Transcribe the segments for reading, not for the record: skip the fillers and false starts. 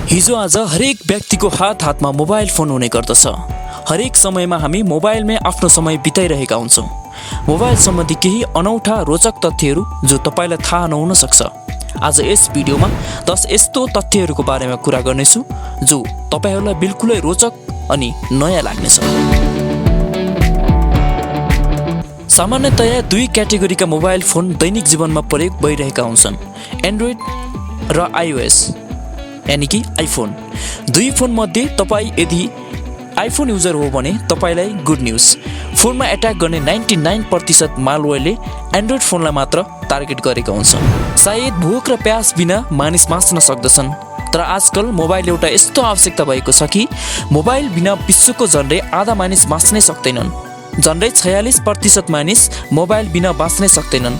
हिजो आज हरेक व्यक्तिको हातमा मोबाइल फोन हुने गर्दछ। हरेक समयमा हामी मोबाइलमै आफ्नो समय बिताइरहेका हुन्छौँ। मोबाइल सम्बन्धी केही अनौठा रोचक तथ्यहरू जो तपाईलाई थाहा नहुन सक्छ। आज यस भिडियोमा 10 यस्तो तथ्यहरूको बारेमा कुरा गर्नेछु जो तपाईहरूलाई बिल्कुलै रोचक अनि नयाँ लाग्नेछ। सामान्यतया दुई क्याटेगोरीका मोबाइल फोन दैनिक जीवनमा प्रयोग भइरहेका हुन्छन्, एन्ड्रोइड र आइओएस यानी कि आइफोन। दुई फोन मध्ये तपाईँ यदि आइफोन युजर हो भने तपाईलाई गुड न्यूज। फोनमा एट्याक गर्ने 99% मालवेयरले एन्ड्रोइड फोनलाई मात्र टार्गेट गरेका हुन्छन्। सायद भोक र प्यास बिना मानिस बाँच्न सक्दछन्, तर आजकल मोबाइल एउटा यस्तो आवश्यकता भएको छ कि मोबाइल बिना विश्वको झन्डै आधा मानिस बाँच्नै सक्दैनन्। झन्डै 46% मानिस मोबाइल बिना बाँच्नै सक्दैनन्।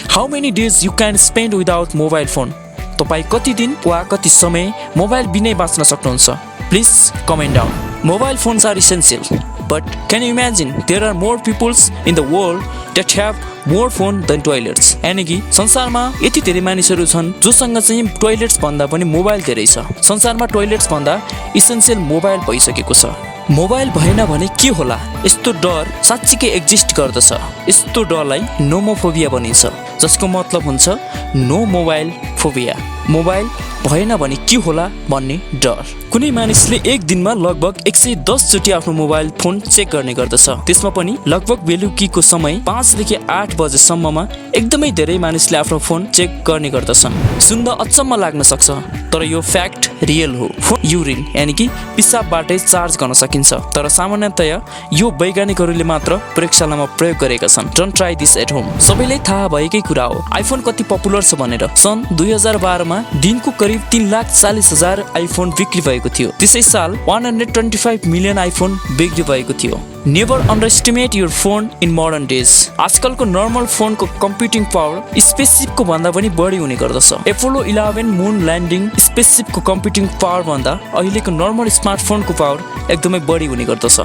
How many days you can spend without mobile phone? तपाईँ कति दिन वा कति समय मोबाइल बिनै बाँच्न सक्नुहुन्छ? Please comment down. Mobile phones are essential, but can you imagine there are more peoples in the world that have more phone than toilets? यानी कि संसारमा यति धेरै मानिसहरू छन् जोसँग चाहिँ टोयलेट्स भन्दा पनि मोबाइल धेरै छ। संसारमा टोयलेट्स भन्दा इसेन्शियल मोबाइल भइसकेको छ। मोबाइल भएन भने के होला? यस्तो डर साच्चीकै एक्जिस्ट गर्दछ। यस्तो डरलाई नोमोफोबिया भनिन्छ, जसको मतलब हुन्छ नो मोबाइल फोबिया। मोबाइल भएन भने के होला भन्ने डर। कुनै मानिसले एक दिनमा लगभग 110 चोटि आफ्नो मोबाइल फोन चेक गर्ने गर्दछ। त्यसमा पनि लगभग बेलुकीको समय 5 देखि 8 बजेसम्ममा एकदमै धेरै मानिसले आफ्नो फोन चेक गर्ने गर्दछन्। सुन्दा अचम्म लाग्न सक्छ, तर यो फ्याक्ट रियल हो। फोन युरिन यानी कि पिसाबबाटै चार्ज गर्न सकिन्छ, तर सामान्यतया यो वैज्ञानिकहरूले मात्र प्रयोगशालामा प्रयोग गरेका छन्। Don't try this at home. सबैलाई थाहा भएकै कुरा हो आइफोन कति पपुलर छ भनेर। सन् 2012 मा दिनको करिब 3,40,000 आइफोन बिक्री भएको थियो। त्यसै साल 125 मिलियन आइफोन बिक्री भएको थियो। Never underestimate your phone in modern days. आजकलको नर्मल फोनको कम्प्युटिङ पावर स्पेसशिपको भन्दा पनि बढी हुने गर्दछ। एपोलो 11 मुन ल्यान्डिङ स्पेसशिपको कम्प्युटिङ पावर भन्दा अहिलेको नर्मल स्मार्टफोनको पावर एकदमै बढी हुने गर्दछ।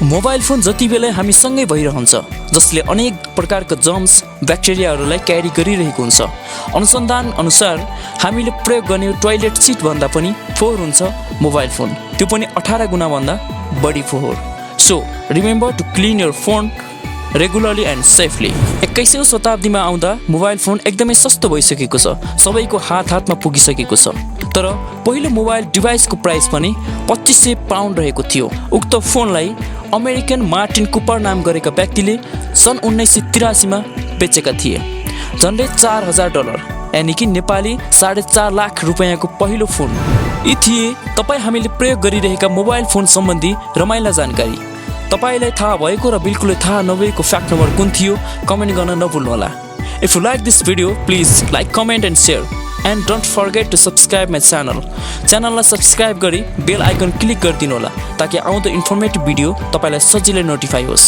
मोबाइल फोन जति बेला हामीसँगै भइरहन्छ, जसले अनेक प्रकारका जर्म्स ब्याक्टेरियाहरूलाई क्यारी गरिरहेको हुन्छ। अनुसन्धान अनुसार हामीले प्रयोग गर्ने टोयलेट सिट भन्दा पनि फोहोर हुन्छ मोबाइल फोन, त्यो पनि 18 गुणा भन्दा बढी फोहोर। So remember to clean your phone regularly and safely. 21औं शताब्दीमा आउँदा मोबाइल फोन एकदमै सस्तो भइसकेको छ, सबैको हातमा पुगिसकेको छ। तर पहिलो मोबाइल डिभाइसको प्राइस पनि 2500 पाउन्ड रहेको थियो। उक्त फोनलाई अमेरिकन मार्टिन कुपर नाम गरेका व्यक्तिले सन् 1983 मा बेचेका थिए। झन्डै $4,000 यानी कि नेपाली 4.5 लाख रुपैयाँको पहिलो फोन। यी थिए तपाईँ हामीले प्रयोग गरिरहेका मोबाइल फोन सम्बन्धी रमाइला जानकारी। तपाईलाई थाहा भएको र बिल्कुलै थाहा नभएको फ्याक्ट नम्बर कुन थियो कमेन्ट गर्न नभुल्नुहोला। If you like this video, please like, comment and share. And don't forget to subscribe my channel. च्यानललाई सब्स्क्राइब गरी बेल आइकन क्लिक गरिदिनु होला ताकि आउँदो इन्फर्मेटिभ भिडियो तपाईलाई सजिलै नोटिफाई होस्।